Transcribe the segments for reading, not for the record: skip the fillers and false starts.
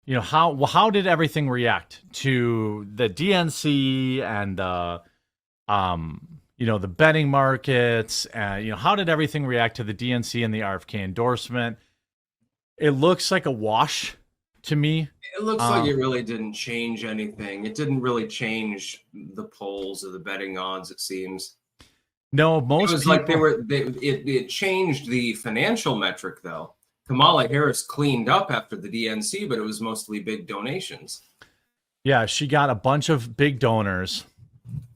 how did everything react to the DNC and the betting markets, and how did everything react to the DNC and the RFK endorsement? It looks like a wash to me. It looks like it really didn't change anything. It didn't really change the polls or the betting odds, it seems. No, It most was people, like it changed the financial metric, though. Kamala Harris cleaned up after the DNC, but it was mostly big donations. yeah, she got a bunch of big donors.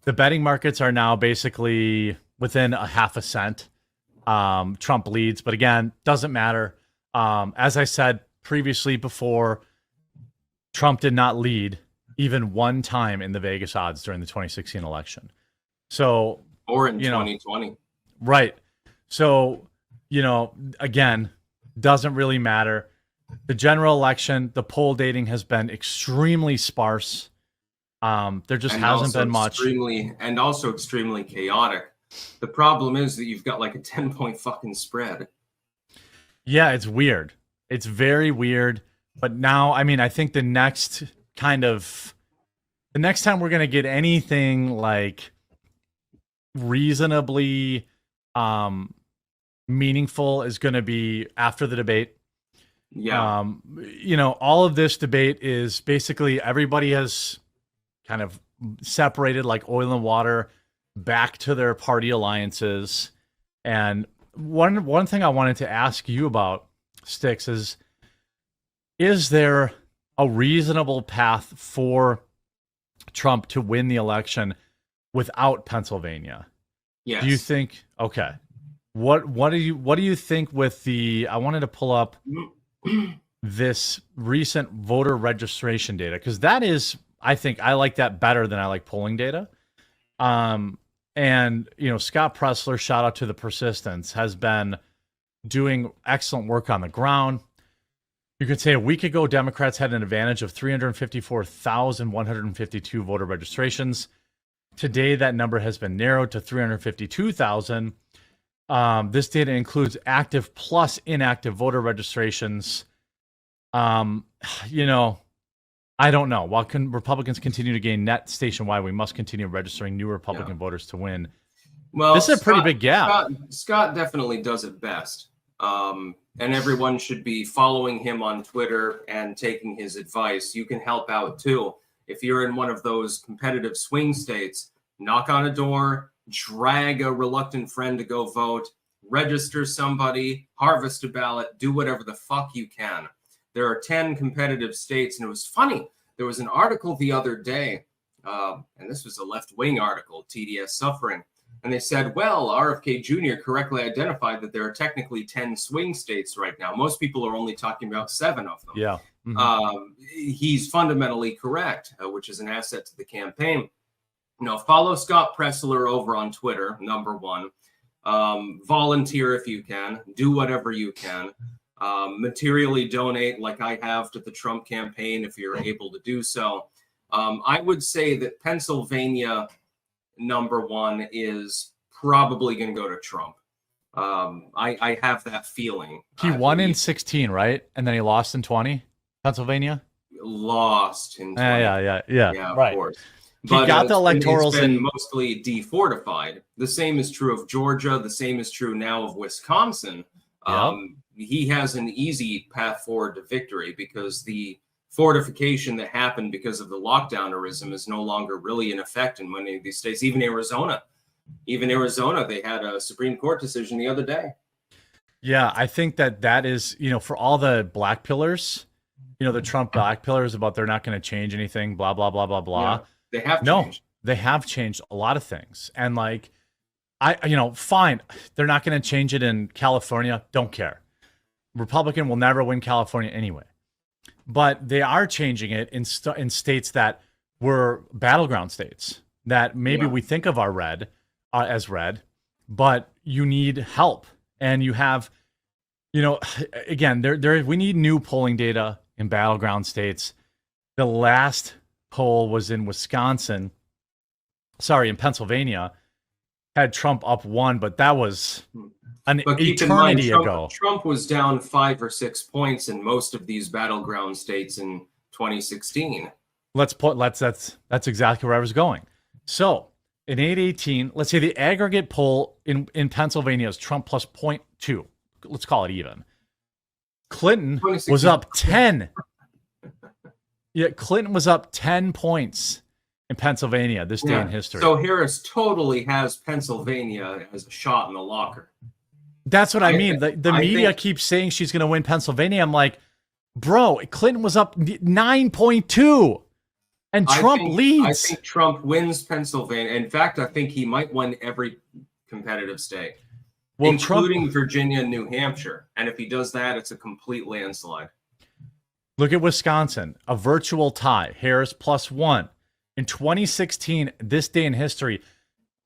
The betting markets are now basically within a half a cent. Trump leads, but again, doesn't matter. As I said previously before, Trump did not lead even one time in the Vegas odds during the 2016 election. So, Or in 2020. right. So, again, doesn't really matter. The general election, the poll dating has been extremely sparse. There just hasn't been much. And also extremely chaotic. The problem is that you've got like a 10-point fucking spread. Yeah, it's weird. It's very weird. But now, I mean, I think the next time we're going to get anything like reasonably meaningful is going to be after the debate. Yeah. All of this debate is basically everybody has kind of separated like oil and water back to their party alliances. And one thing I wanted to ask you about, Styx, is there a reasonable path for Trump to win the election without Pennsylvania? Yes. Do you think, okay, what do you think with I wanted to pull up this recent voter registration data, because that is, I think I like that better than I like polling data. And Scott Pressler, shout out to the Persistence, has been doing excellent work on the ground. You could say a week ago, Democrats had an advantage of 354,152 voter registrations. Today, that number has been narrowed to 352,000. This data includes active plus inactive voter registrations. I don't know. While Republicans continue to gain net statewide, we must continue registering new Republican voters to win. Well, this is a pretty big gap. Scott definitely does it best. And everyone should be following him on Twitter and taking his advice. You can help out too. If you're in one of those competitive swing states, knock on a door, drag a reluctant friend to go vote, register somebody, harvest a ballot, do whatever the fuck you can. There are 10 competitive states, and it was funny. There was an article the other day, and this was a left-wing article, TDS Suffering, and they said, well, RFK Jr. correctly identified that there are technically 10 swing states right now. Most people are only talking about 7 of them. Yeah. Mm-hmm. He's fundamentally correct, which is an asset to the campaign. Follow Scott Pressler over on Twitter, number one. Volunteer if you can. Do whatever you can. Materially donate like I have to the Trump campaign if you're able to do so. I would say that Pennsylvania, number one, is probably going to go to Trump. I have that feeling. He won in 16, right? And then he lost in 20, Pennsylvania? Lost in 20. Yeah, right. Of course. He got the electorals it's been mostly defortified. The same is true of Georgia. The same is true now of Wisconsin. Yep. He has an easy path forward to victory because the fortification that happened because of the lockdownerism is no longer really in effect in many of these states. Even Arizona, they had a Supreme Court decision the other day. Yeah, I think that is, for all the black pillars, the Trump black pillars about they're not going to change anything, blah, blah, blah, blah, blah. Yeah, they have changed. They have changed a lot of things. And fine, they're not going to change it in California. Don't care. Republican will never win California anyway. But they are changing it in states that were battleground states that maybe we think of are red as red, but you need help. And you have, again, we need new polling data in battleground states. The last poll was in Pennsylvania, had Trump up 1, but that was an eternity ago. Trump was down 5 or 6 points in most of these battleground states in 2016. That's exactly where I was going. So in 818, let's say the aggregate poll in Pennsylvania is Trump plus 0.2. Let's call it even. Clinton was up 10. Yeah, Clinton was up 10 points in Pennsylvania this day in history. So Harris totally has Pennsylvania as a shot in the locker. That's what I mean. The media keeps saying she's going to win Pennsylvania. I'm like, bro, Clinton was up 9.2 and Trump leads. I think Trump wins Pennsylvania. In fact, I think he might win every competitive state, including Virginia and New Hampshire. And if he does that, it's a complete landslide. Look at Wisconsin, a virtual tie, Harris +1. In 2016, this day in history,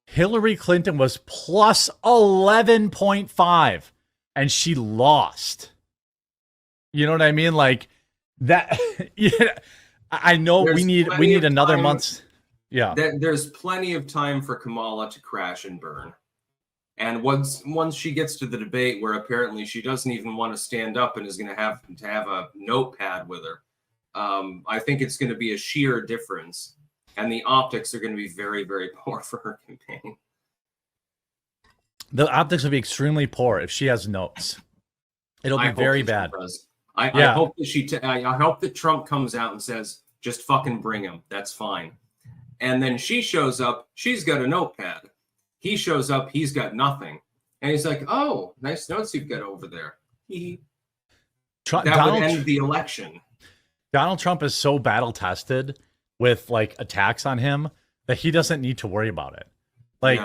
Hillary Clinton was plus 11.5 and she lost. You know what I mean? Like that. Yeah, I know we need another month. Yeah. There's plenty of time for Kamala to crash and burn. And once she gets to the debate where apparently she doesn't even want to stand up and is going to have a notepad with her, I think it's going to be a sheer difference. And the optics are going to be very, very poor for her campaign. The optics will be extremely poor if she has notes. It'll be very bad. I hope that I hope that Trump comes out and says, "Just fucking bring him. That's fine." And then she shows up. She's got a notepad. He shows up. He's got nothing. And he's like, "Oh, nice notes you've got over there." That would end the election. Donald Trump is so battle tested with like attacks on him that he doesn't need to worry about it. Like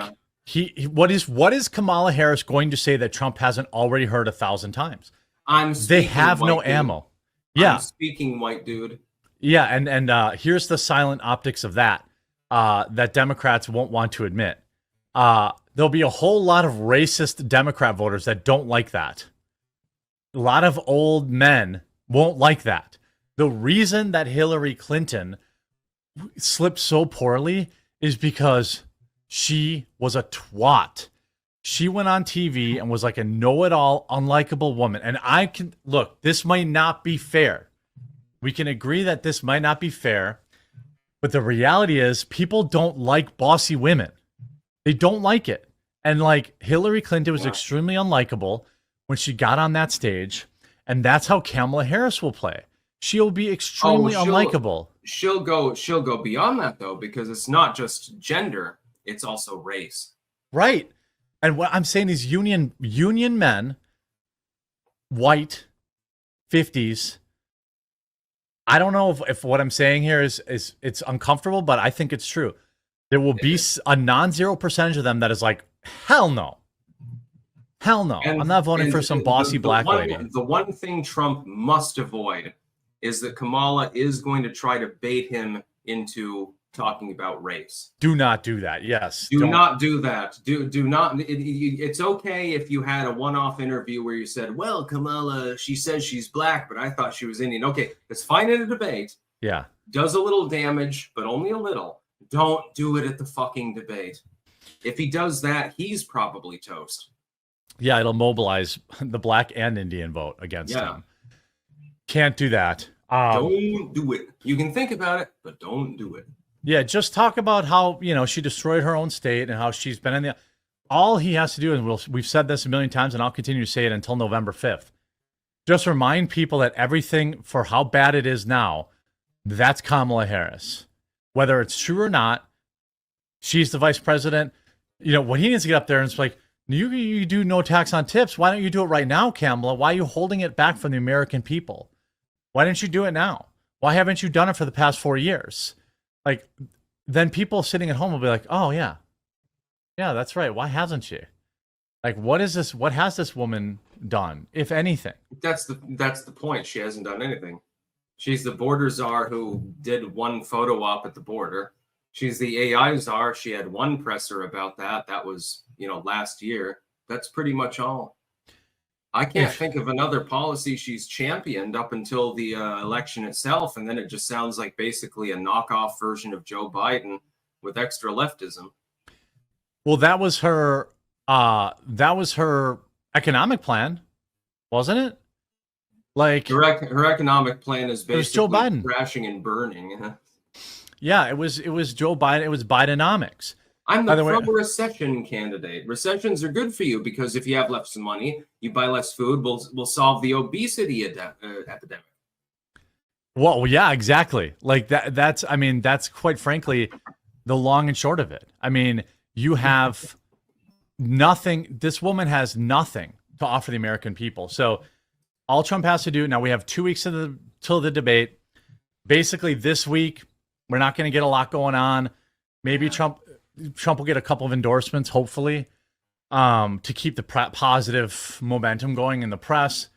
what is Kamala Harris going to say that Trump hasn't already heard 1,000 times? They have no ammo. Yeah. I'm speaking white dude. Yeah. And here's the silent optics of that Democrats won't want to admit. There'll be a whole lot of racist Democrat voters that don't like that. A lot of old men won't like that. The reason that Hillary Clinton slipped so poorly is because she was a twat. She went on TV and was like a know-it-all, unlikable woman. And I can look, this might not be fair. We can agree that this might not be fair, but the reality is people don't like bossy women. They don't like it. And like Hillary Clinton was extremely unlikable when she got on that stage, and that's how Kamala Harris will play. She'll be extremely unlikable. She'll go beyond that though, because it's not just gender, it's also race. Right. And what I'm saying is union men, white, 50s. I don't know if what I'm saying here is it's uncomfortable, but I think it's true. There will be a non-zero percentage of them that is like, hell no. Hell no. I'm not voting for some bossy black lady. The one thing Trump must avoid is that Kamala is going to try to bait him into talking about race. Do not do that. Yes. Do not do that. Do not. It's okay if you had a one-off interview where you said, well, Kamala, she says she's black, but I thought she was Indian. Okay, it's fine in a debate. Yeah. Does a little damage, but only a little. Don't do it at the fucking debate. If he does that, he's probably toast. Yeah, it'll mobilize the black and Indian vote against him. Can't do that. Don't do it. You can think about it, but don't do it. Yeah, just talk about how, she destroyed her own state and how she's been in the... All he has to do, and we've said this a million times, and I'll continue to say it until November 5th. Just remind people that everything, for how bad it is now, that's Kamala Harris. Whether it's true or not, she's the vice president. What he needs to get up there and it's like, you do no tax on tips. Why don't you do it right now, Kamala? Why are you holding it back from the American people? Why didn't you do it now? Why haven't you done it for the past 4 years? Like, then people sitting at home will be like, oh, yeah, that's right. Why hasn't she? Like, what is this? What has this woman done, if anything? That's the point. She hasn't done anything. She's the border czar who did one photo op at the border. She's the AI czar. She had one presser about that. That was, last year. That's pretty much all. I can't think of another policy she's championed up until the election itself. And then it just sounds like basically a knockoff version of Joe Biden with extra leftism. Well, that was her economic plan, wasn't it? Like her economic plan is was Joe basically Biden. crashing and burning. Yeah, it was Joe Biden. It was Bidenomics. I'm By the the way, pro-recession candidate. Recessions are good for you because if you have less money, you buy less food. We'll solve the obesity epidemic. well, yeah, exactly. Like that's I mean, that's quite frankly the long and short of it. I mean, you have nothing. This woman has nothing to offer the American people. So all Trump has to do now. We have 2 weeks till the debate. Basically, this week we're not going to get a lot going on. Maybe Trump will get a couple of endorsements, hopefully, to keep the positive momentum going in the press.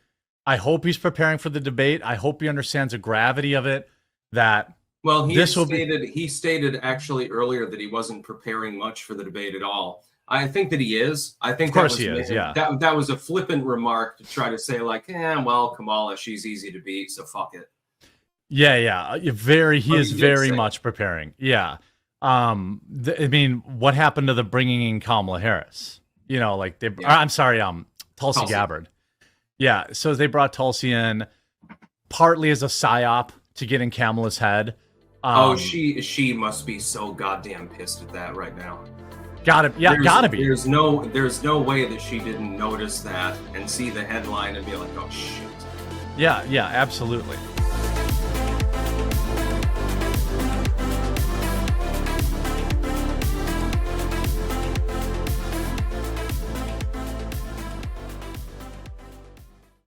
I hope he's preparing for the debate. I hope he understands the gravity of it. That Well, he stated actually earlier that he wasn't preparing much for the debate at all. I think that he is. I think of course he is. Yeah, that was a flippant remark to try to say like, well, Kamala, she's easy to beat, so fuck it. Yeah. He is very much preparing. Yeah. I mean, what happened to the bringing in Kamala Harris? You know, like I'm sorry, Tulsi Gabbard. Yeah. So they brought Tulsi in partly as a psyop to get in Kamala's head. She must be so goddamn pissed at that right now. Gotta be. There's no way that she didn't notice that and see the headline and be like, oh shit. Yeah, absolutely.